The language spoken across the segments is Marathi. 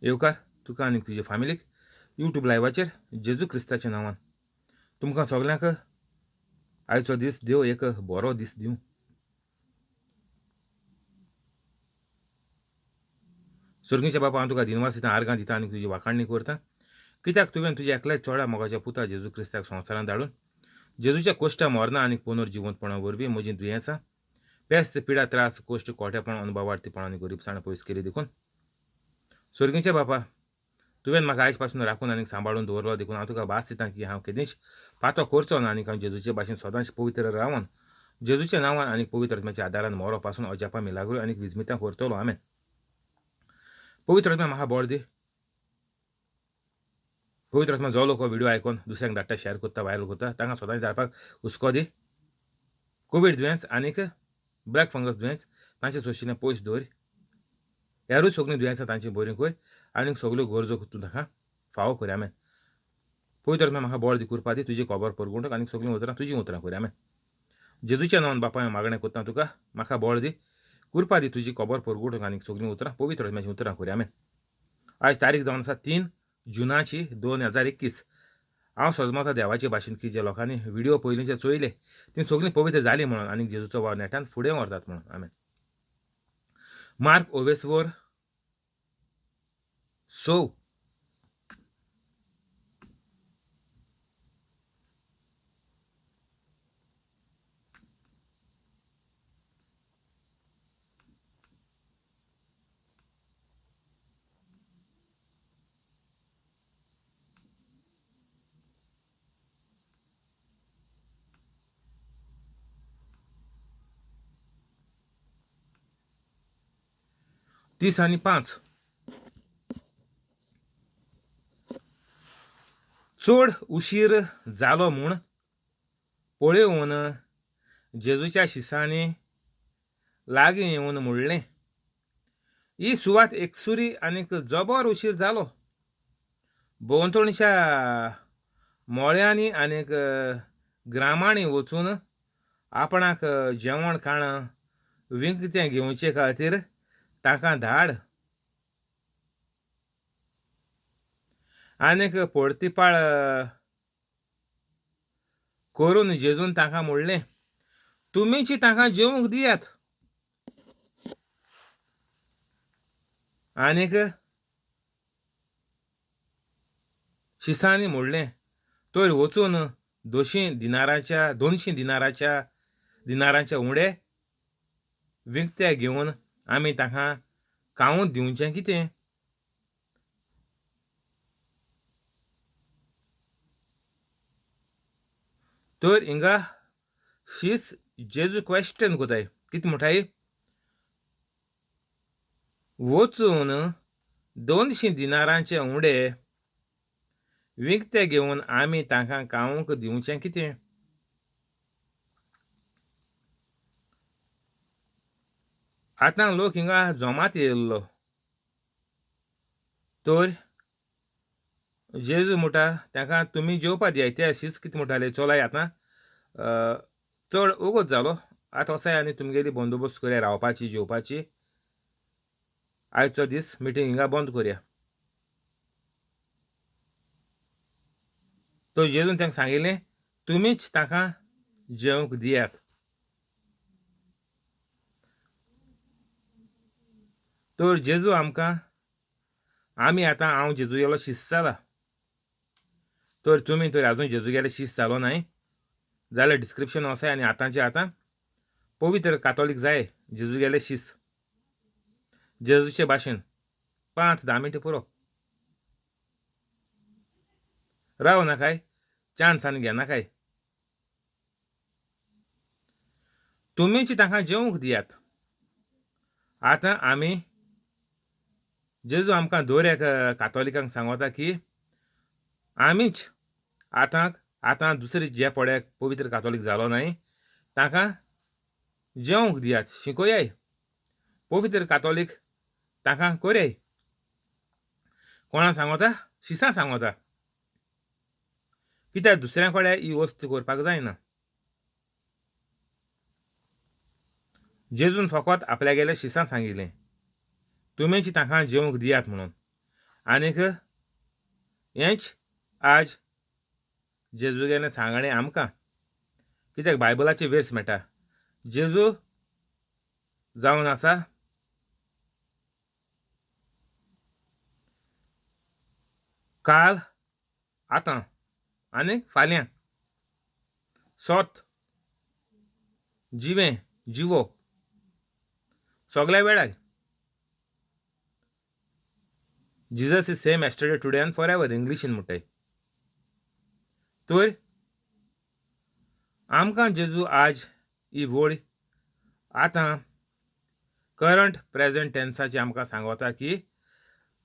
येवकार तुका आनी तुजे फॅमिलीक यूट्यूब लायव्हाचेर जेजू क्रिस्ताच्या नांवान तुमकां सगल्यांक आयचो दीस देव एक बरो दीस दिवं. सुर्गीच्या बापा हांव तुका दिनवास दिता, आर्गां दिता आनी तुजी वाखाणणी करता, कित्याक तुवें तुज्या एकल्याच चोडा मोगाच्या पुता जेजू क्रिस्ताक संवसारांत धाडून जेजूच्या कोश्टा मरना आनी पुनर्जिवंतपणा वरवीं म्हजीं दुयेंसां, पेस्त, पिडा, त्रास, कोश्ट, कोट्यापण, अनुभवार्थीपण आनी गरीबसाण पयस केली देखून सुर्गीच्या बापा तुवें म्हाका आयज पासून राखून आनीक सांबाळून दवरलो देखून हांव तुका भास दितां की हांव केदींच पातो करचो ना आनीक हांव जेजूचे भाशेन सदांच पवित्र रावन जेजूच्या नांवान आनीक पवित्र आत्म्याच्या आदारान मोरो पासून अजापां मिलाग्रो आनीक विजमितां करतलो. आमेन. पवित्र आत्म्या म्हाका बळ दी. पवित्र आत्मा जो लोक हो व्हिडिओ आयकोन दुसऱ्यांक धाडटा, शेअर करता, व्हायरल करता, तांकां सदांच धाडपाक हुस्को दी. कोवीड दुयेंस आनीक ब्लॅक फंगस दुयेंस तांचे सोशिने पयस दवर. हेरूय सगळीं दुयेंसां तांची बरी कर आनीक सगल्यो गरजो तूं ताका फावो कर. आमेन. पवित्र आत्म्या म्हाका बळ दी, कृपा दी, तुजी खबर परगोवंक आनीक सगळीं उतरां तुजीं उतरां कर. आमेन. जेजूच्या नांवान बापा हांव मागणें करतां तुका, म्हाका बळ दी, कृपा दी, तुजी खबर परगोवंक आनीक सगळीं उतरां पवित्र आत्म्याचीं उतरां कर. आमेन. आयज तारीख जावन आसा 3 जुनाची 2021. हांव सजमता देवाचे भाशेन की जे लोकांनी व्हिडिओ पयलींचे चोयले तीं सगळीं पवित्र जालीं म्हणून आनीक जेजूचो वावर नेटान फुडें व्हरतात म्हणून. आमेन. मार्क ओवेसवर 6 30 आनी 5. चड उशीर जालो म्हूण पळयोवन जेजूच्या शिसांनी लागीं येवन म्हणलें, ही सुवात एकसुरी आनीक जबर उशीर जालो. भोंवतणच्या मोळ्यांनी आनीक ग्रामांनी वचून आपणाक जेवण खाण विकतें घेवचे खातीर तांकां धाड. आनीक पडतीपाळ करून जेजून तांकां म्हणलें, तुमीच तांकां जेवंक दियात. आनीक शिसांनी म्हणलें, तर वचून 200 दिनारांच्या उणे विकते घेवन आमी तांकां खावूंक दिवचें कितें. तर हिंगा शीस जेजू क्वेश्चन कोताय, कितें म्हणटाय, वचून 200 दिनारांचे उणे विकते घेवन आमी तांकां खावूंक दिवचें कितें. आतां लोक हिंगा जोमात येयल्लो. तर जेजू म्हणटा तांकां, तुमी जेवपा दियात. ते शीस कितें म्हणटाले, चलाय आतां चड वगत जालो, आतां वसाय आनी तुमगेली बंदोबस्त करया रावपाची जेवपाची. आयचो दीस मिटींग हिंगा बंद करया. तो जेजून तांकां सांगिल्लें, तुमीच तांकां जेवंक दियात. तर जेजू आमकां, आमी आतां, हांव जेजू गेलो शीस जाला. तर तुमी तर आजून जेजू गेले शीस जालो नाय जाल्यार डिस्क्रिप्शन वसाय आनी आतांचे आतां पवित्र कातोलीक जाय जेजू गेले शीस जेजूचे भाशेन 5-10 मिनटां पुरो. राव नाकाय, चान्स आनी घेनाकाय. तुमीच तांकां जेवंक दियात. आतां आमी, जेजू आमकां दर एक कातोलिकांक सांगता की आमीच आतां दुसरे जे पड्याक पवित्र कातोलीक जालो नाय तांकां जेवंक दियात. शिकोयाय पवित्र कातोलीक तांकां कोरयाय. कोणाक सांगता? शिसां सांगता. कित्याक दुसऱ्या कडेन ही वस्त करपाक जायना. जेजून फकत आपल्या गेल्या शिसां सांगिल्लें, तुमीच तांकां जेवंक दियात म्हणून. आनीक हेंच आज जेजू गेलें सांगणें आमकां, कित्याक बायबलाचे वेर्स मेळटा. जेजू जावन आसा काल, आतां आनीक फाल्यां. सोत जिवो सगल्या वेळार. Jesus is same yesterday today end for ever इंग्लिशीन म्हणटाय. तर आमकां जेजू आज ही व्हड आतां करंट प्रेझेंट टेन्साची आमकां सांगता की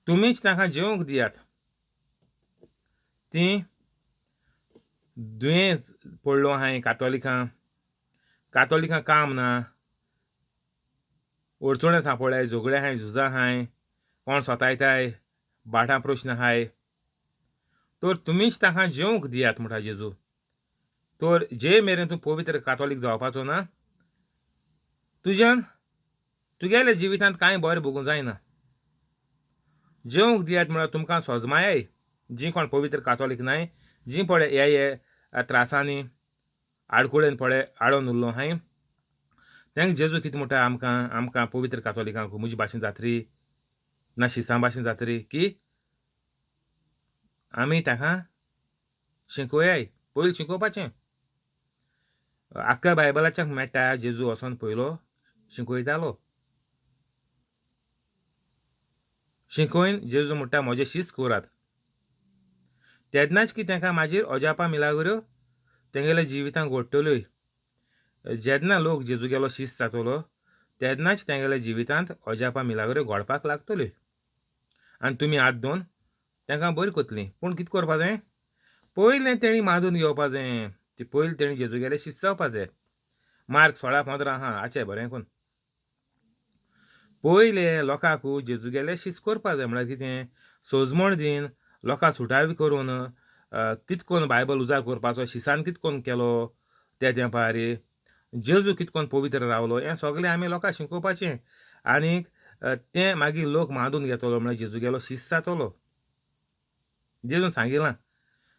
तुमीच ताका जेवंक दियात. ती दुयेंस पडलो आहाय कातोलिकां काम ना, अडचण्यो सांपडल्याय, झगडे आहाय, झुजां आहाय, कोण सोतायताय, भाटां प्रश्न आहाय. तर तुमीच ताका जेवंक दियात म्हणटा जेजू. तर जे मेरेन तूं पवित्र कातोलीक जावपाचो ना, तुज्यान तुगेल्या जिवितांत कांय बरें भोगूंक जायना. जेवंक दियात म्हळ्यार तुमकां सोजमायाय, जीं कोण पवित्र कातोलीक नाय, जीं पळय हे त्रासांनी आडकुळेन पळय आडोन उरलो आहाय, तेंक जेजू कितें म्हणटा आमकां पवित्र कातोलिकांक म्हजे भाशेन जातरी ना शिसां भाशेन जातरी की आमी ताका शिकोवयाय. पयलीं शिकोवपाचें. आख्ख्या बायबलाच्याक मेळटा जेजू वचोन पयलो शिकोयतालो. शिकोयन जेजू म्हणटा म्हजें शिस्त करात. तेन्नाच की तांकां मागीर अजापां मिलाग्र्यो तेंगेल्या जिवितांत घडटल्योय. जेन्ना लोक जेजूगेलो शिस्त जातलो तेन्नाच तेंगेल्या जिवितांत अजापां मिलाग्र्यो घडपाक लागतल्यो. आनी तुमी हात दोवन तांकां बरी कोतलीं. पूण कितें करपा जाय? पयलें तेणी मांडून घेवपा जाय. पयलीं तेणी जेजूगेलें शिस्त जावपा जाय. मार्क 16:15 आहा, आचें बरें कोन्न. पयलें लोकांक जेजूगेलें शिस्त करपा जाय म्हळ्यार कितें? सोजमण दीन, लोकां सुटावी करून कितें करून बायबल उजार करपाचो, शिसान कितें करून केलो त्या तेंपार, जेजू कितें करून पवित्र रावलो, हें सगलें आमी लोकांक शिकोवपाचें. आनीक तें मागीर लोक मांडून घेतलो म्हळ्यार जेजूगेलो शिस्त जातलो. जेजून सांगिलां,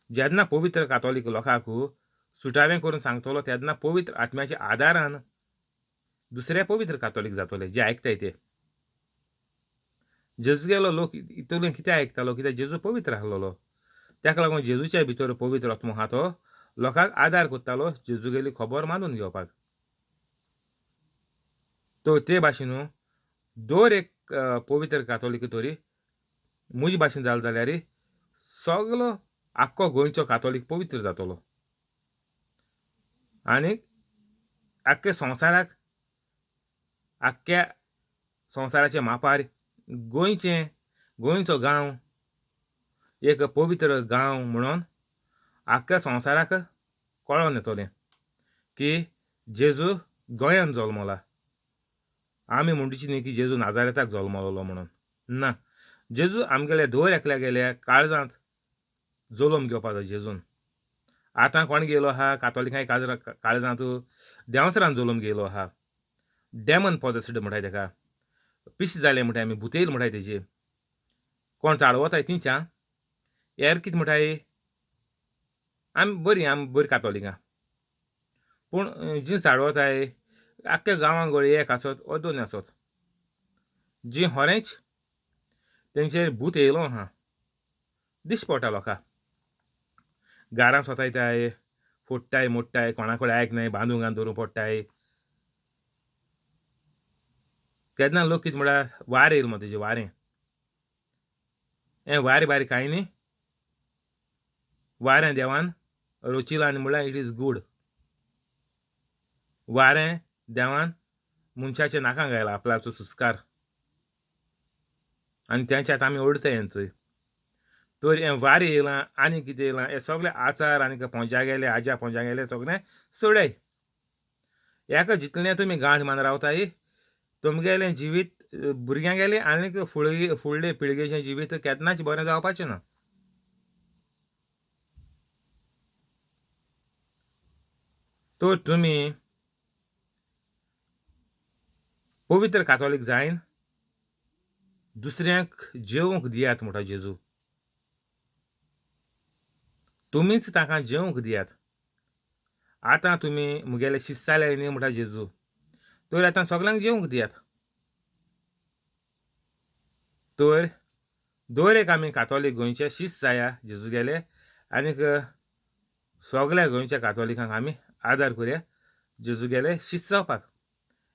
जेन्ना पवित्र कातोलीक लोकांक सुटावें करून सांगतलो तेन्ना पवित्र आत्म्याच्या आदारान दुसरे पवित्र कातोलीक जातले, जे आयकताय ते. जेजूगेलो लोक इतलें कितें आयकतालो? कित्याक जेजू पवित्र आसलोलो. ताका लागून जेजूच्या भितर पवित्र आत्मो आहा तो लोकांक आदार कोत्तालो जेजूगेली खबर मानून घेवपाक. तो ते भाशेन दर एक पवित्र कातोलीक तरी म्हजे भाशेन जालो जाल्यार सगलो आख्खो गोंयचो कातोलीक पवित्र जातलो. आनीक आख्ख्या संवसाराच्या मापार गोंयचो गांव एक पवित्र गांव म्हणून आख्ख्या संवसाराक कळोन येतलें की जेजू गोंयांत जल्मला. आमी म्हणटची न्ही की जेजू नाजारेताक जल्मलोलो म्हणून. ना, जेजू आमगेल्या दर एकल्यागेल्या काळजांत जल्म घेवपाचो जेजून. आतां कोण घेयलो आहा कातोलिकांय काळजांत देंवसरान जल्म घेयलो आहा. डेमन पॉजेस्ड म्हणटाय तेका. पिशे जाले म्हणटाय आमी, भूत येयले म्हणटाय तेजेर. कोण चाडवताय तिंच्या हेर कितें म्हणटाय, आमी बरीं कातोलिकां. पूण जीं चाडवताय आख्ख्या गांवांक गळी एक आसत वो दोन आसत. जीं होरेंच तेंचेर भूत येयलो आहा. दिश्टी पडटा लोकांक. घरां सोतायताय, फोडटाय, मोडटाय, कोणा कडेन आयकनाय, बांदून घालून दवरूंक पडटाय. केन्ना लोक कितें म्हळ्यार वारें येयलें म्हणटा तेजें वारें. हें वारें बारीक कांय न्ही. वारें देवान रचिलां आनी म्हळ्यार इट इज गूड. वारें देवान मनशाच्या नाकांत घायला आपल्याचो सुस्कार. आनी तेंचे आतां आमी ओडताय हेंचोय. तर हें वारें येयलां आनी कितें येयलां हे सगळे आचार आनीक पोंजा गेले आज्या पोंजा गेले सगळें सोडाय. हेका जितलें तुमी गांठ मान रावताय तुमगेलें जिवीत भुरग्यांगेलें आनीक फुडले पिळगेचें जिवीत केन्नाच बरें जावपाचें ना. तर तुमी पवित्र कातोलीक जायन दुसऱ्यांक जेवंक दियात म्हणटा जेजू. तुमीच ताका जेवंक दियात. आतां तुमी मुगेले शिश्य जाले न्ही म्हणटा जेजू. तर आतां सगल्यांक जेवंक दियात. तर दर एक आमी कातोलीक गोंयचे शिश्य जाया जेजूगेले आनीक सगल्या गोंयच्या कातोलिकांक आमी आदार करया जेजूगेले शिश्य जावपाक.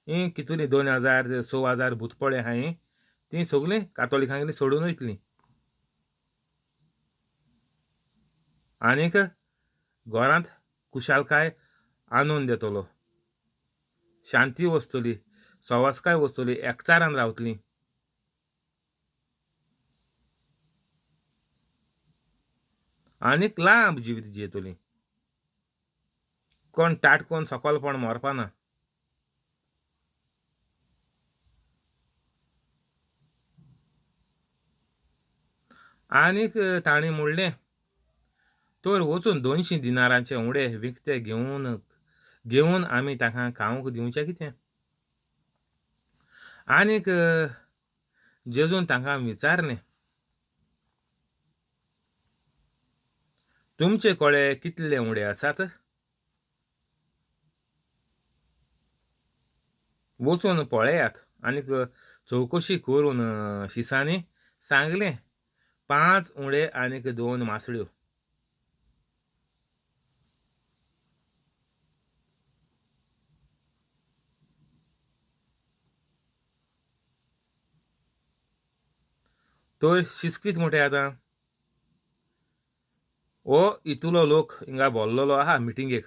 ही कितुली 2000 6000 भुतपळे आहा ही तीं सगलीं कातोलिकांनी सोडून वयतलीं. आनीक घरांत खुशालकाय आनंद येतलो. शांती वस्तली, सवास्काय वस्तली, एकचारान रावतलीं. आनीक लांब जिवीत जियेतलीं. कोण ताटकोन सोकोलपण मरपाना. आनीक तांणी म्हणलें तर वचून 200 दिनारांचे उंडे विकते घेवन आमी ताका खावंक दिवचें कितें. आनीक जेजून तांकां विचारलें, तुमचे कोळे कितले उंडे आसात? वचून पळयात. आनीक चवकशी करून शिसांनी सांगलें 5 उंडे आनीक 2 मासळ्यो. तर शिस कित म्हणटाय आतां? हो इतुलो लोक हिंगा बोल्लोलो आहा मिटिंगेक.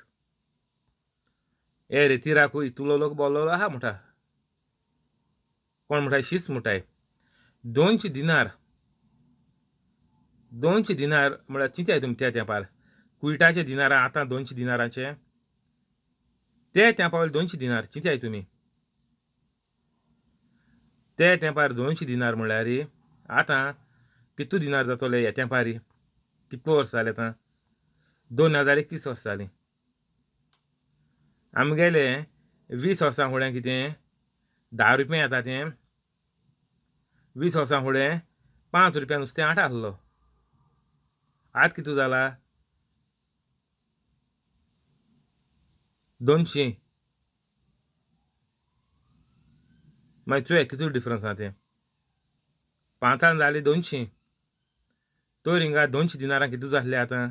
हे रेतीराकू इतुलो लोक बोल्लोलो आहा म्हणटा. कोण म्हणटाय? शिस म्हणटाय 200 दिनार. 200 दिनार म्हळ्यार चिंत्याय तुमी त्या तेंपार. कुयटाचे दिनारां आतां 200 दिनाराचे. ते तेंपा 200 दिनार चिंत्याय तुमी. ते तेंपार 200 दिनार म्हळ्यार आतां कितू दिनार जातोले ह्या तेंपार? कितलो वर्स जालें आतां? 2021 वर्स जालीं. आमगेले 20 वर्सां फुडें कितें 10 रुपया येता तें 20 वर्सां फुडें 5 रुपया नुस्तें आट आहलो. आतां कितू जाला? 200. मागीर चोय कितू डिफरन्स आहा तें. 5 जाली 200. तर हिंगा 200 दिनारां कितू जातले आतां?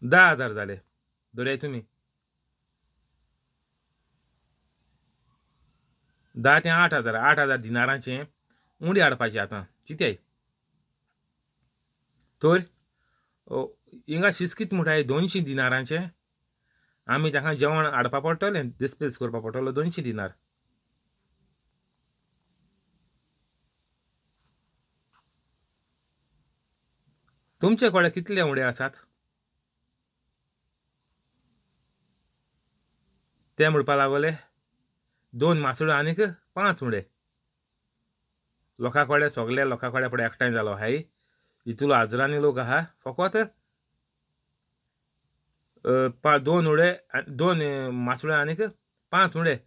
10,000 जाले. धरयाय तुमी. 10 ते 8,000. 8,000 दिनारांचे उंडे हाडपाचे आतां. चिंत्याय. तर हिंगा शिस कित म्हणटाय 200 दिनारांचे आमी ताका जेवण हाडपा पडटलें. दिसपेस करपा पडटलो 200 दिनार. तुमचे कोडे कितले उंडे आसात? ते म्हणपा लागले 2 मासळ्यो आनीक 5 उंडे. लोकां कोडे सगल्या लोकां कोडे पळय एकठांय जालो हाय. इतुलो हाजरांनी लोक आहा. फकत 2 उंडे 2 मासळ्यो आनीक 5 उंडे.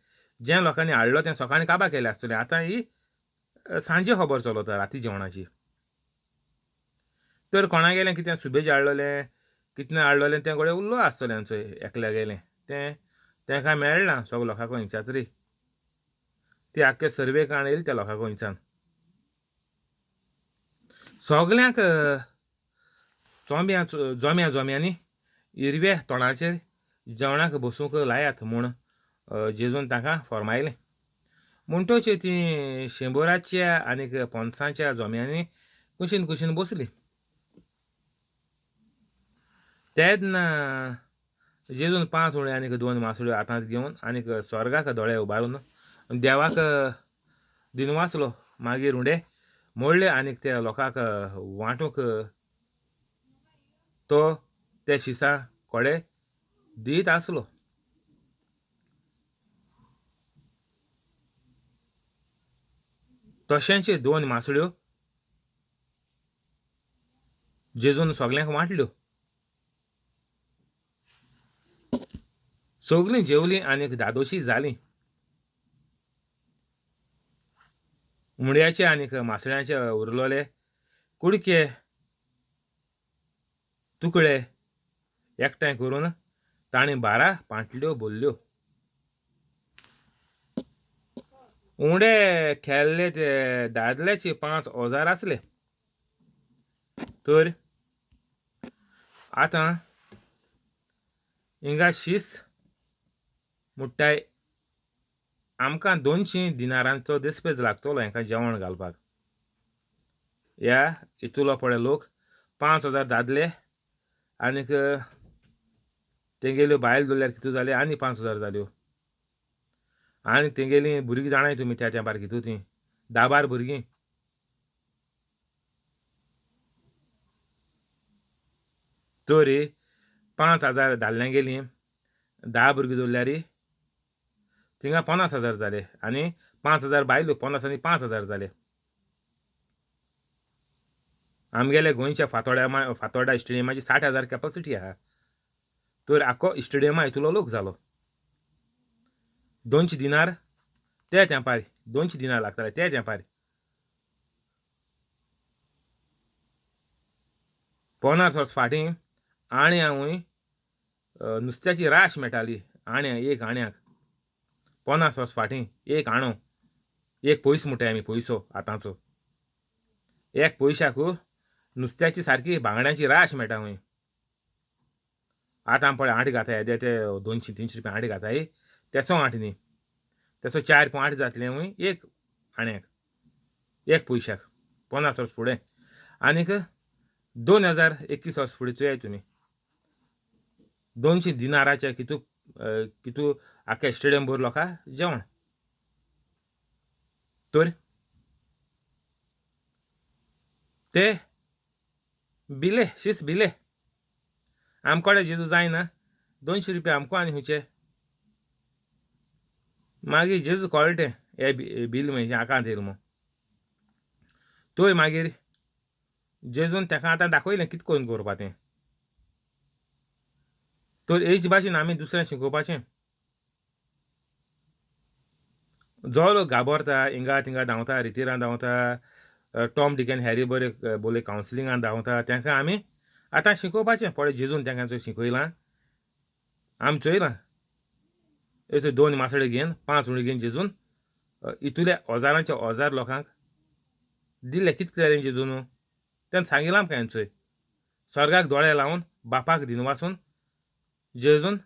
जे लोकांनी हाडलो तें सकाळीं काबार केले आसतलें. आतां ही सांजे खबर चलता राती जेवणाची. तर कोणागेलें कितें सुबेज हाडलोलें कितें हाडलोलें तें कोडे उरलो आसतलें चोय एकल्यागेलें. तें मेळना सगल्या लोकांक हिंगच्या तरी. ती आख्खे सर्वेक येयली त्या लोकांक हिंगच्यान. सगल्यांक जोम्यांनी हिरव्या तोंडाचेर जेवणाक बसूंक लायात म्हूण जेजून तांकां फर्मायलें. म्हणटोच तीं 100च्या आनीक 50च्या जोम्यांनी कुशीन कुशीन बसलीं. तेन्ना जेजून 5 उंडे आनीक 2 मासळ्यो हातांत घेवन आनीक स्वर्गाक दोळे उबारून देवाक दिनवासलो. मागीर उंडे मोडले आनीक त्या लोकांक वांटूंक तो त्या शिसां कोडे दीत आसलो. तशेंच 2 मासळ्यो जेजून सगल्यांक वांटल्यो. सगळीं जेवलीं आनी धादोशी जालीं. उमड्याचे आनी मासळ्याचे उरलोले कुडके तुकडे एकठांय करून तांणी 12 पांटल्यो भरल्यो. उंडे खेळ्ळे ते दादल्याचे 5 ओजार आसले. तर आतां हिंगा शीस म्हुट्टाय आमकां 200 दिनारांचो देस्पेज लागतलो हेंकां जेवण घालपाक. ह्या हितूलो पळय लोक 5,000 दादले आनीक तेंगेल्यो बायल धरल्यार कितू जाले आनी 5,000 जाल्यो. आनी तेंगेलीं भुरगीं जाणाय तुमी त्या तेंपार कितू तीं 10-12 भुरगीं. तरी 5,000 दादल्यांगेलीं 10 भुरगीं धरल्यार थिंगा 50,000 जाले आनी 5,000 बायलो 50 आनी 5,000 जाले. आमगेले गोंयच्या फातोर्डा स्टेडियमाची 60,000 कॅपॅसिटी आहा. तर आख्खो स्टेडियमा हितूलो लोक जालो. 200 दिनार त्या तेंपार 200 दिनार लागताले त्या तेंपार. पोनार वर्स फाटीं आण्यांवूय नुस्त्याची राश मेळटाली. एक आण्याक 50 वर्स फाटीं एक आणो एक पयस म्हणटाय आमी पयसो आतांचो. एक पयशाक नुस्त्याची सारकी बांगड्यांची राश मेळटा खंय. आतां पळय आंट घाताय येदे ते 200-300 रुपया आंट घाताय तेसो आंट न्ही. तेसो 4.8 जातले खंय एक आण्याक एक पयशाक 50 वर्स फुडें. आनीक 2021 वर्स फुडें चोयाय तुमी 200 दिनाराचे कितू आख्या स्टेडियम भर लोकां जेवण. तर ते भिले शीस भिले आमकोडे जेजू जायना 200 रुपया आमको आनी खुंयचे. मागीर जेजू कळटें हे बील म्हणजे आकांत येयलो म्हूण. थंय मागीर जेजून तेका आतां दाखयलें कितें करून करपा तें. तर हेच भाशेन आमी दुसऱ्यांक शिकोवपाचें. जो लोक घाबरता हिंगा थिंगा धांवता रितीरां धांवता टॉम डिक एंड हॅरी बोले कावन्सिलिंगान धांवता तेंकां आमी आतां शिकोवपाचें. पळय जेजून तेंकां चोय शिकयलां आमी चोयलां. थंय 2 मासळे घेवन 5 उंडी घेवन जेजून हितूल्या ओजारांचे ओजार लोकांक दिले. कितें केलें जेजून तेणें सांगिलां आमकां हें चोय. स्वर्गाक दोळे लावन बापाक दिनवासून जेजून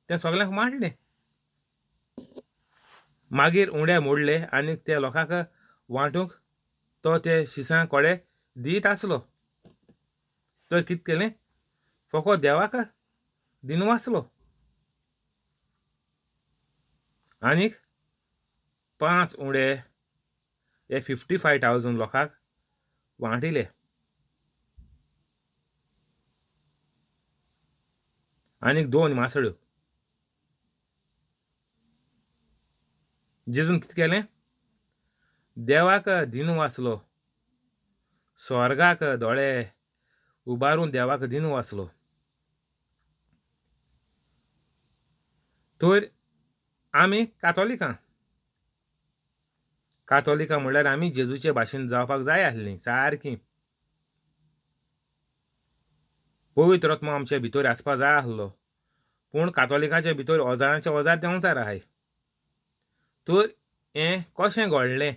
तें सगल्यांक मांडलें. मागीर उंडे मोडले आनी त्या लोकांक वांटूंक तो ते शिसां कोडे दीत आसलो. तो कितें केलें फकत देवाक दिनवासलो आनीक 5 उंडे हे 55,000 लोकांक वांटिले. आनीक 2 मासळ्यो. जेजून कितें केलें देवाक दिनवासलो. स्वर्गाक दोळे उबारून देवाक दिनवासलो. तर आमी कातोलिकां म्हणल्यार आमी जेजूचे भाशेन जावपाक जाय आसलीं सारकीं. पवित्र आत्मो आमचे भितर आसपा जाय आसलो. पूण कातोलिकांचे भितर ओजारांचे ओजार देंवचार आहाय. तर हें कशें घडलें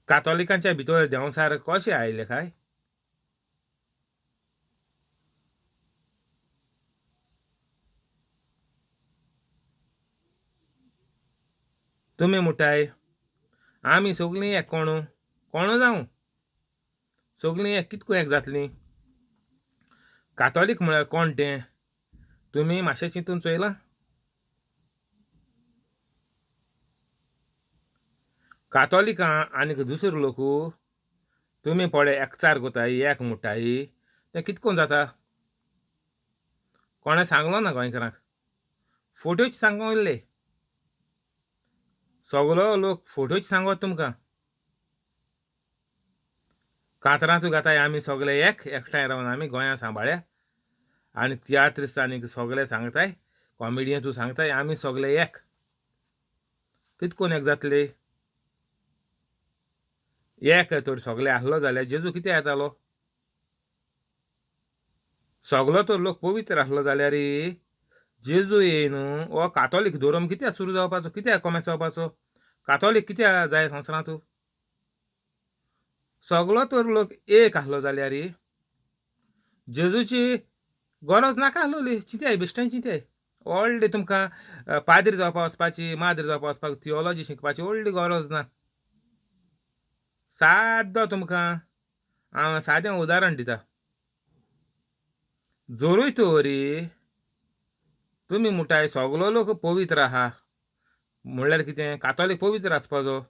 कातोलिकांच्या भितर देंवचार कशें आयले काय तुमी म्हणटाय आमी सगळीं एक कोणू जावं सगळीं एक कितको एक जातलीं. कातोलीक म्हळ्यार कोण तें तुमी मातशें चिंतून चोयलां. कातोलिकां आनीक दुसरे लोक तुमी पळय एकचार कोताय एक म्हणटाय तें कितको जाता. कोणें सांगलो ना गोंयकारांक फोटोच सांगो इल्ले. सगलो लोक फोटोच सांगोत तुमकां. कातरांतू घाताय आमी सगळे एकठांय रावन आमी गोंयां सांबाळ्या आनी तियात्रिस्ट आनी सगळे सांगताय कॉमेडियन तूं सांगताय आमी सगळे एक कितें कोन्न एक जातले एक तर सगळे आहलो जाल्यार जेजू कितें येतालो सगळो तर लोक पवित्र आहलो जाल्यार जेजू येयन हो कातोलीक धर्म कित्याक सुरू जावपाचो कित्याक कोमेस जावपाचो कातोलीक कित्याक जाय संवसारांत सगळो तर लोक एक आहलो जाल्यार जेजूची गरज नाका आहलोली चिंताय बेश्टें चिंताय व्हडली तुमकां पाद्री जावपा वचपाची माद्री जावपा वचपाक थियोलॉजी शिकपाची व्हडली गरज ना साद्दो तुमकां हांव सादें उदाहरण दिता जोरूय तरी तुमी म्हणटाय सगळो लोक पवित्र आहा म्हणल्यार कितें कातोलीक पवित्र आसपाचो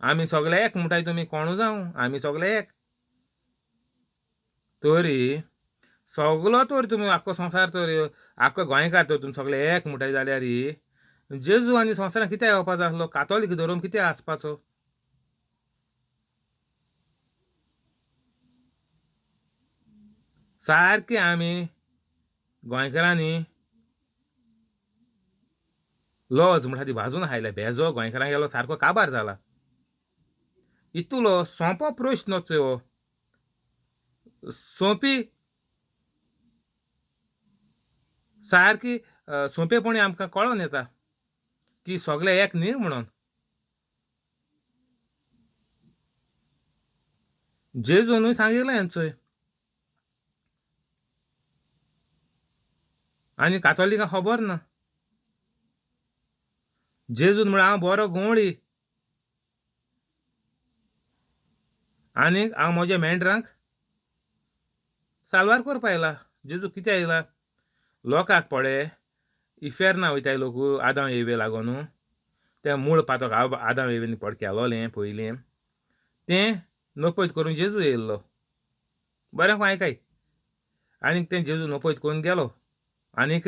आमी सगळे एक म्हणटाय तुमी कोणू जावं आमी सगळे एक तरी सगळो तर तुमी आख्खो संवसार तर आख्खो गोंयकार तर तुमी सगळे एक म्हणटाय जाल्यार जेजू आनी संवसारांत कित्याक येवपा जाय आसलो कातोलीक धर्म कित्याक आसपाचो सारके आमी गोंयकारांनी लॉज म्हणटा ती भाजून हायल्या भेजो गोंयकारांक गेलो सारको काबार जाला इतलो सोंपो प्रश्न सोंपी सारकी सोंपेपणी आमकां कळोन येता की सगळे एक न्ही म्हणून जेजूनूय सांगिल्लें हेंचोय आनी कातोलिकांक खबर ना जेजून म्हळ्यार हांव बरो गवळी आनीक हांव म्हज्या मेंढरांक साल्वार करपा येयला जेजू कित्याक येयला लोकांक पळय इफेर्ना वयताय लोक आदाम येवे लागून तें मूळ पातोक हांव आदाम येवेनी केलोलें पयलीं तें नपयत करून जेजू येयल्लो बरें आयकाय आनीक तें जेजू नपयत करून गेलो आनीक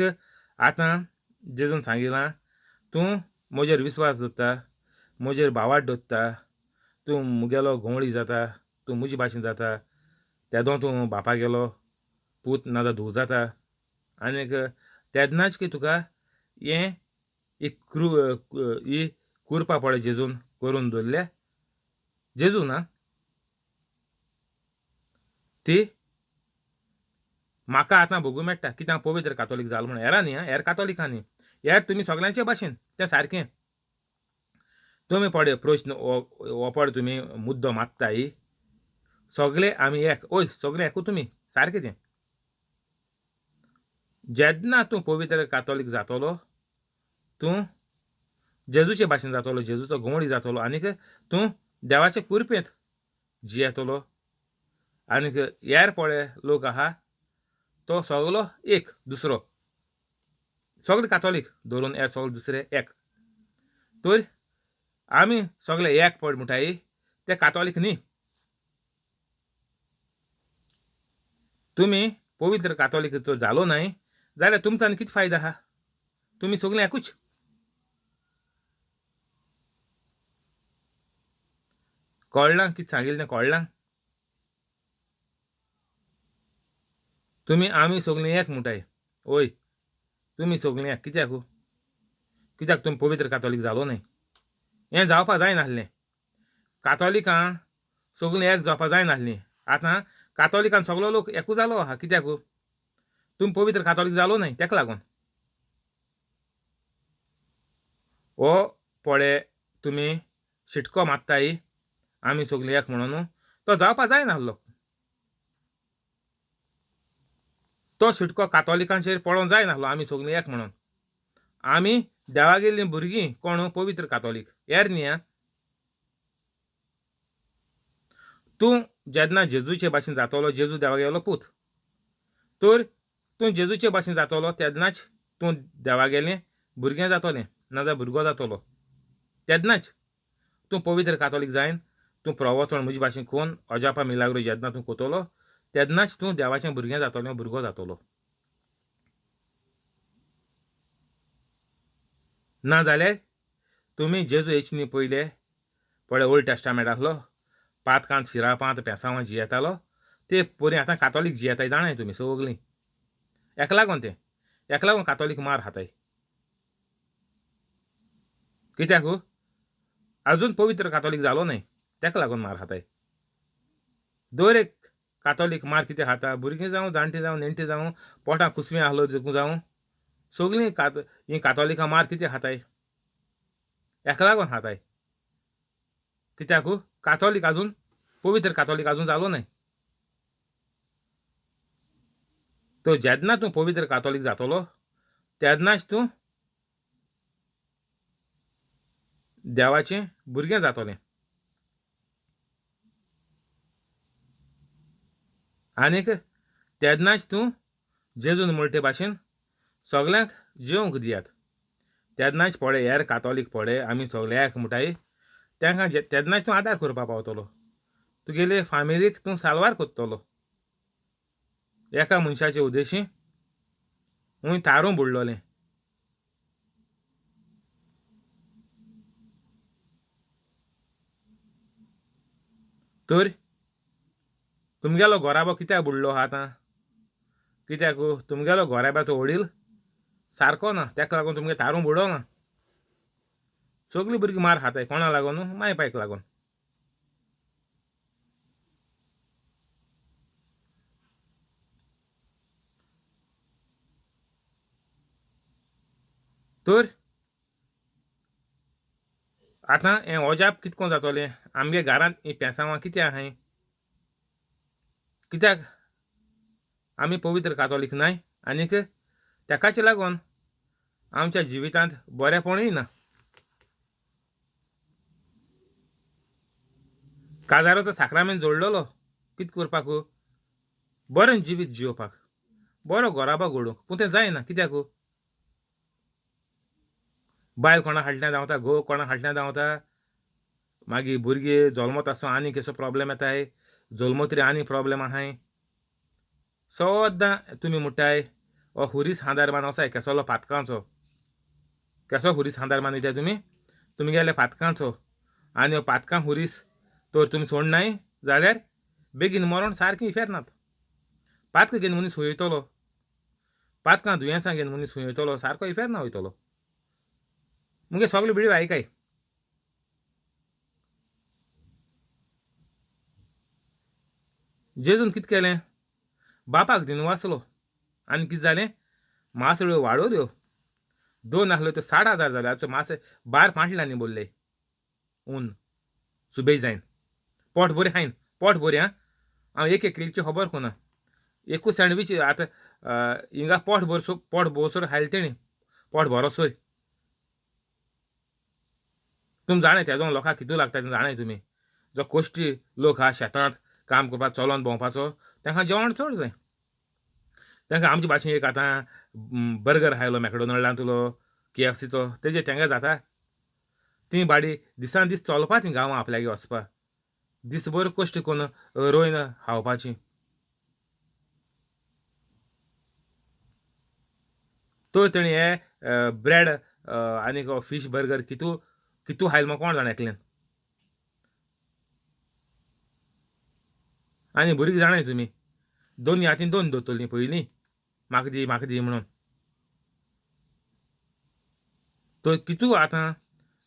आतां जेजून सांगिलां तूं म्हजेर विस्वास दवरता म्हजेर भावार्थ दवरता तूं मुगेलो गवळी जाता तूं म्हजे भाशेन जाता तेदो तूं बापा गेलो पूत नाजाल्यार धूव जाता आनीक तेदनाच की तुका हें एक ही कुरपा पळय जेजून करून दवरल्या जेजू ना ती म्हाका आतां भोगूं मेळटा कित्याक हांव पवित्र कातोलीक जालो म्हणून हेरां न्ही हेर कातोलिकांनी हेर तुमी सगळ्यांचे भाशेन तें सारकें तुमी पळय प्रश्न हो पळय तुमी मुद्दो मात्ताय सगळे आमी एक ओय सगळे एकू तुमी सारकें तें जेन्ना तूं पवित्र कातोलीक जातलो तूं जेजूचे भाशेन जातलो जेजूचो गवळी जातलो आनीक तूं देवाचे कुरपेंत जियेतलो आनीक हेर पळय लोक आहा तो सगळो एक दुसरो सगळे कातोलीक धरून हेर सगळे दुसरे एक तर आमी सगळे एक पड म्हणटाय ते कातोलीक न्ही तुमी पवित्र कातोलीक जर जालो न्हय जाल्यार तुमचो आनी कितें फायदो आहा तुमी सगळीं एकूच कळ्ळां कितें सांगिल्लें तें कळ्ळां तुमी आमी सगळीं एक म्हणटाय ओय तुमी सगळीं एक कित्याक तुमी पवित्र कातोलीक जालो न्हय हें जावपा जाय नासलें कातोलिकां सगळीं एक जावपा जाय नासलीं आतां कातोलिकान सगळो लोक एकू जालो आहा कित्याक तुमी पवित्र कातोलीक जालो न्हय तेका लागून हो पळय तुमी शिटको मारताय आमी सगळीं एक म्हणून तो जावपा जाय नासलो तो शिटको कातोलिकांचेर पडोवंक जाय नासलो आमी सगळीं एक म्हणून आमी देवा गेल्लीं भुरगीं कोण पवित्र कातोलीक हेर न्ही आं तूं जेन्ना जेजूचे भाशेन जातलो जेजू देवा गेलो पूत तर तूं जेजूचे भाशेन जातलो तेन्नाच तूं देवा गेलें भुरगें जातलें नाजाल्यार भुरगो जातलो तेन्नाच तूं पवित्र कातोलीक जायन तूं प्रवचन म्हजे भाशेन कोन्न अजापा मिलाग्रो जेन्ना तूं कोतलो तेन्नाच तूं देवाचें भुरगें जातलें भुरगो जातलो नाजाल्यार तुमी जेजू येवचे न्ही पयले पळय ओल्ड टेस्टामेंट आसलो पात कांत शिराळपांत पेसावां जियेतालो ते परी आतां कातोलीक जियेताय जाणाय तुमी सगळीं हेका लागोन तें हेका लागून कातोलीक मार खाताय कित्याक अजून पवित्र कातोलीक जालो न्हय तेका लागून मार खाताय दर एक कातोलीक मार कित्याक खाता भुरगीं जावं जाणटी जावं नेणटी जावं पोटां कुसवें आहलो जावं सगळीं हीं कातोलिकां मार कित्याक खाताय हेका लागून खाताय कित्याक कातोलीक अजून पवित्र कातोलीक अजून जालो न्हय तो जेन्ना तूं पवित्र कातोलीक जातलो तेन्नाच तूं देवाचें भुरगें जातलें आनीक तेन्नाच तूं जेजून म्हणटे भाशेन सगल्यांक जेवंक दियात तेन्नाच पळय हेर कातोलीक पळय आमी सगळे एकमुठाय तांकां तेन्नाच तूं आदार करपा पावतलो तुगेले फामिलीक तूं साल्वार कोत्तलो एका मनशाचे उद्देशी हूंय तारूं बुडलोलें तर तुमगेलो गोराबो कित्याक बुडलो आहा आतां कित्याक तुमगेलो गोराब्याचो वडील सारको ना तेका लागून तुमगे तारूं बुडोना सगळीं भुरगीं मार खाताय कोणा लागून माय पायक लागून तर आतां हें ओजाप कितको जातोलें आमगे घरांत हीं पेसावां कित्याक आहाय कित्याक आमी पवित्र कातोलीक नाय आनीक तेकाच लागून आमच्या जिवितांत बरेंपणूय ना काजाराचो साक्रामेंत जोडलेलो कितें करपाक बरें जिवीत जिवपाक बरो गोराबो घडोवंक पूण तें जायना कित्याक बायल कोणा फाटल्यान धांवता घोव कोणा फाटल्यान धांवता मागीर भुरगीं जल्मत आसतना आनी कसो प्रॉब्लेम येताय जल्मतरी आनी प्रॉब्लेम आहाय सद्दां तुमी म्हणटाय हो हुरीस हांदार मान आसाय केसलो पातकांचो केसो हुरीस हांदार मानयताय तुमी गेले पातकांचो आनी हो पातकां हुरीस तर तुमी सोडनाय जाल्यार बेगीन मरोण सारकीं फेरनात पातकां घेवन मनीस हुंयतलो पातकां दुयेंसां घेवन मनीस हुंयतलो सारको इफेरना वयतलो मुगे सगळे भिडियो आयकाय जेजून कितें केलें बापाक दिवन वाचलो आनी कितें जालें मासळ्यो वाडोल्यो 2 आहल्यो त्यो 60,000 जाल्यो आतां मास 12 पांटल्यांनी बोरले ऊन सुबेज जायन पोट बरें खायन पोट बरें आं हांव एक किलोची खबर कोना एकूच सँडवीच आतां हिंगा पोट भरसर खायलें तेणी पोट भरोसोय तुमी जाणाय त्या दोन लोकांक कितू लागता तें जाणाय तुमी जो कोश्टी लोक आहा शेतांत काम करपाक चलोन भोंवपाचो तांकां जेवण चड जाय तांकां आमचे भाशेन एक आतां बर्गर खायलो मॅकडॉनल्डांतलो KFCचो तेजेर तेंगे जाता ती बाडी दिसान दीस चलपा ती गांवां आपल्यागे वचपा दीसभर कश्ट करून रोयन खावपाची तो तेणी हे ब्रेड आनीक फीश बर्गर कितू कितू खायलो म्हाका कोण जाणा एकल्यान आनी भुरगीं जाणाय तुमी दोनी हातीन दोन दोतोलीं पयलीं म्हाका दी म्हणून तो कितू आतां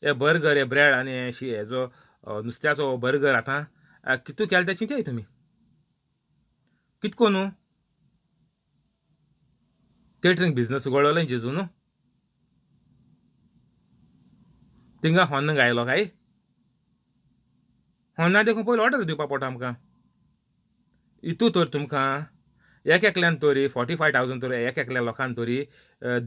हे बर्गर हे ब्रेड आनी हेजो नुस्त्याचो बर्गर आतां कितू केल्या तें चिंत्याय तुमी कितको न्हू केटरींग बिजनस उगडलोलें जेजून थिंगा होन्न गायलो काय होन्ना देखून पयलीं ऑर्डर दिवपा पडटा आमकां हितू तर तुमकां एक एकल्यान तरी 45,000 तरी एक एकल्या लोकांक तरी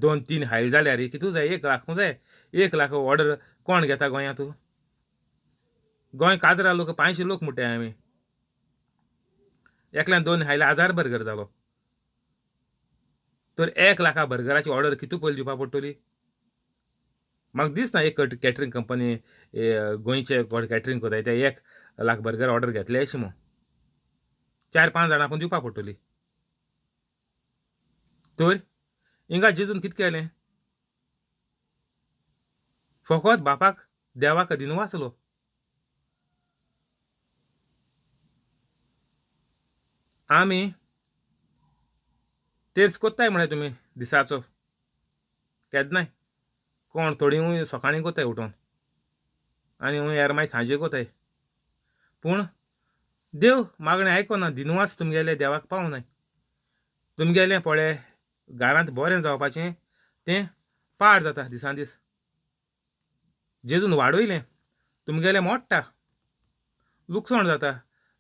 2-3 हायल जाल्यार कितू जाय 1 लाख जाय 1 लाख ऑर्डर कोण घेता गोंयांत गोंय काजरा लोक 500 लोक म्हणटाय आमी एकल्यान 2 हायल्यार 1000 बर्गर जालो तर 1 लाखा बर्गराची ऑर्डर कितू पयलीं दिवपा पडटली म्हाका दिसना एक कॅटरींग कंपनी गोंयचे कॅटरींग कोताय ते 1 लाख बर्गर ऑर्डर घेतले अशें म्हूण 4-5 जाणां पूण दिवपा पडटली तर हिंगा जेजून कितें केलें फकत बापाक देवाक दिवन वाचलो आमी तेर्स कोत्ताय म्हळ्यार तुमी दिसाचो केन्नाय कोण थोडी हूंय सकाळीं कोत्ताय उठोन आनी हूंय हेर मागीर सांजे कोत्ताय पूण देव मागणें आयकोना दिनवास तुमगेले देवाक पावनाय तुमगेलें पळय घरांत बरें जावपाचें तें पाड जाता दिसान दीस जेजून वाडयलें तुमगेलें मोडटा लुकसाण जाता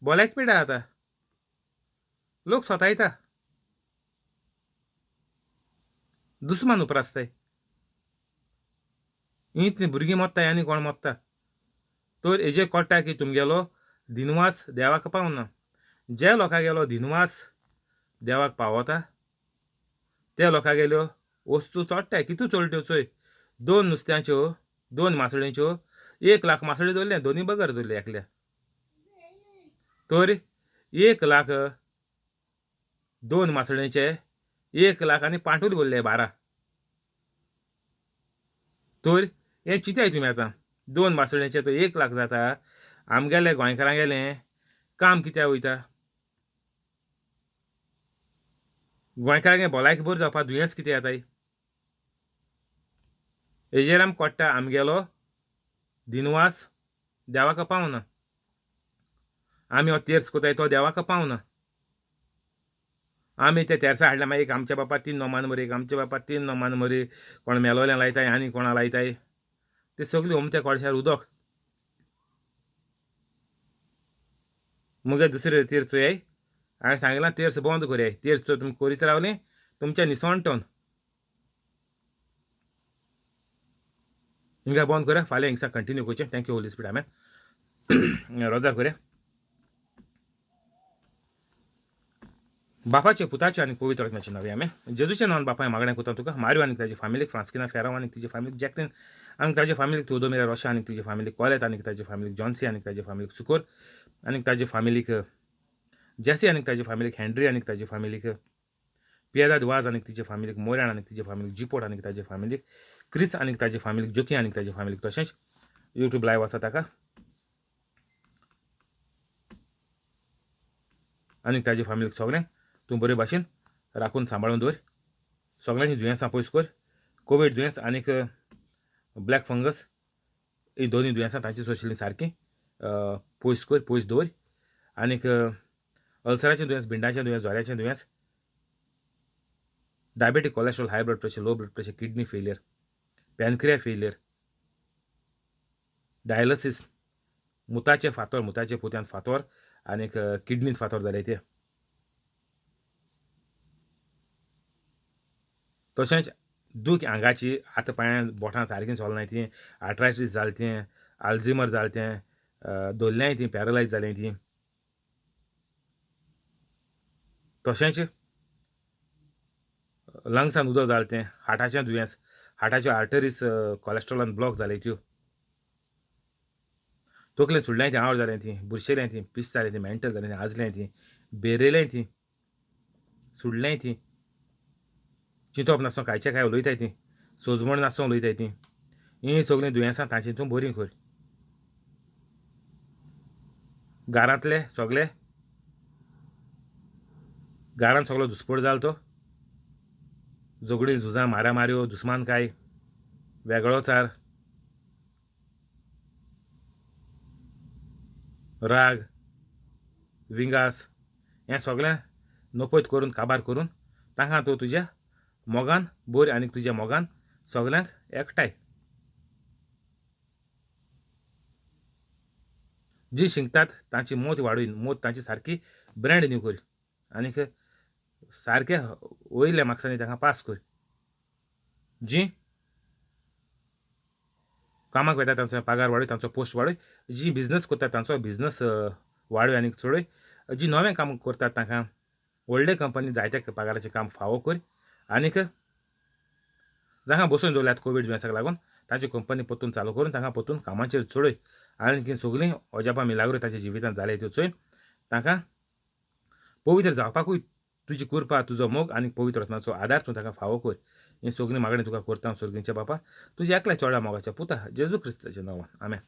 बोल्याक पिड्या जाता लोक सोतायता दुस्मान उप्रासताय इतलीं भुरगीं मोत्ताय आनी कोण मोत्ता तर हेजेर कोट्टा की तुमगेलो दिनवास देवाक पावना जे लोकांगेलो दिनवास देवाक पावता त्या लोकांगेल्यो वस्तू चोडटाय कितू चलट्यो चोय 2 नुस्त्यांच्यो 2 मासळींच्यो 1,00,000 मासळी धरल्या दोनी बगर धरल्या एकल्या तर 1,00,000 2 मासळींचे 1,00,000 आनी पांटूल भरले 12 तर हें चिंत्याय तुमी आतां 2 मासळींचे तो 1,00,000 जाता आमगेले गोंयकारांगेलें काम कित्याक वयता गोंयकारांगे भलायकी बरी जावपा दुयेंस कितें येताय हेजेर आमकां कोट्टा आमगेलो दिनवास देवाक पावना आमी हो तेर्स कोताय तो देवाक पावना आमी ते तेर्सा हाडल्या मागीर एक आमच्या बापा 3 नोमान मरे एक आमच्या बापा 3 नोमान मरे कोण मेलोलें लायताय आनी कोणा लायताय ते सगळी ओमत्या कोळशार उदक मुगे दुसरे तेर्स चोयाय हांवें सांगलां तेर्स बंद कोरयाय तेर्स तुमी करीत रावलीं तुमच्या निसवणटोन हिंगा बंद कोरया फाल्यां हिंगसा कंटिन्यू करचें थँक्यू होली स्पिरीट आमेन रोजार कोरया बापाचे पुताचे आनी पवित्र आत्म्याचे नांवे आमेन जेजूचे नांवान बापाय मागणें कोता तुका मारियो आनी ताजे फॅमिलीक फ्रांस्किना फेरांव आनी तिजे फॅमिलीक जॅक्लीन आनी ताजे फॅमिलीक तेवदोमिरा रोशा आनी तिजे फॅमिलीक कॉलेत आनी ताजे फॅमिलीक जॉन्सी आनी ताजे फॅमिलीक सुकोर आनी ताजे फॅमिलीक जेसी आनी ताजे फॅमिलीक हेनरी आनी ताजे फॅमिलीक पियेदाद वाज आनी तिजे फॅमिलीक मोऱ्यान आनी तिजे फॅमिलीक जिपोट आनी ताजे फॅमिलीक क्रिस आनी ताजे फॅमिलीक जोकी आनी ताजे फॅमिलीक तशेंच यूट्यूब लायव्ह आसा ताका आनी ताजे फॅमिलीक सगळें तूं बरे भाशेन राखून सांबाळून दवर सगळ्यांची दुयेंसां पयस कर कोवीड दुयेंस आनीक ब्लॅक फंगस ही दोनी दुयेंसां तांची सोशिल्लीं सारकीं पयस दवर आनीक अल्सराचें दुयेंस भिंडाचें दुयेंस जोऱ्याचें दुयेंस diabetic cholesterol high blood pressure low blood pressure kidney failure pancreas failure dialysis मुताचे फातर मुताचे पोत्यान फातर आनीक किडनीन फातर जाले ते तशेंच दूख आंगाची हात पांयां बोटां सारकीं चलनाय तीं आर्ट्रायटीस जालें तें आल्झिमर जालें तें दोल्ल्याय तीं पॅरलायज जालें तीं तशेंच लंग्सान उदक जालें तें हार्टाचें दुयेंस हार्टाच्यो आर्टरीज कोलेस्ट्रॉलान ब्लॉक जाले त्यो तकलें सुडलें तीं आवड जालें तीं बुरशेलें तीं पिस जालें तीं मेंटल जालें तीं आजलें तीं बेरेलें तीं सुडलें तीं चिंतप नासतना कांयचे कांय उलयताय तीं सोजमण नासतना उलयताय तीं हीं सगळीं दुयेंसां तांची तूं बरीं कर घरांतले सगळे घरांत सगळो दुस्पट जालो तो झगडीं झुजां मारामाऱ्यो दुस्मानकाय वेगळोचार राग विंगास हें सगळें नपयत करून काबार करून तांकां तूं तुज्या मोगान बोर आनी तुज्या मोगान सगल्यांक एकठांय जी शिंकतात तांची मोत वाडयन मोत तांची सारकी ब्रँड न्यू कर आनीक सारके वयल्या मार्क्सांनी तांकां पास कर जी कामाक वेता तांचो पगार वाडय तांचो पोस्ट वाडय जी बिझनस करतात तांचो बिझनस वाडय आनीक चडय जी नवें काम करतात तांकां व्हडले कंपनी जायत्या पगाराचें काम फावो कर आनीक जांकां बसून दवरल्यात कोवीड दुयेंसाक लागून तांची कंपनी परतून चालू करून तांकां परतून कामाचेर चडय आनी सगळीं अजापां मिलाग्रो तांच्या जिवितांत जाले त्यो चोय तांकां पवित्र जावपाकूय तुजी कृपा तुजो मोग आनी पवित्र आत्म्याचो आदार तूं ताका फावो कर ही सगळीं मागणी तुका करता सर्गींच्या बापा तुज्या एकल्या चोडा मोगाच्या पुता जेजू क्रिस्ताच्या नांवान आमेन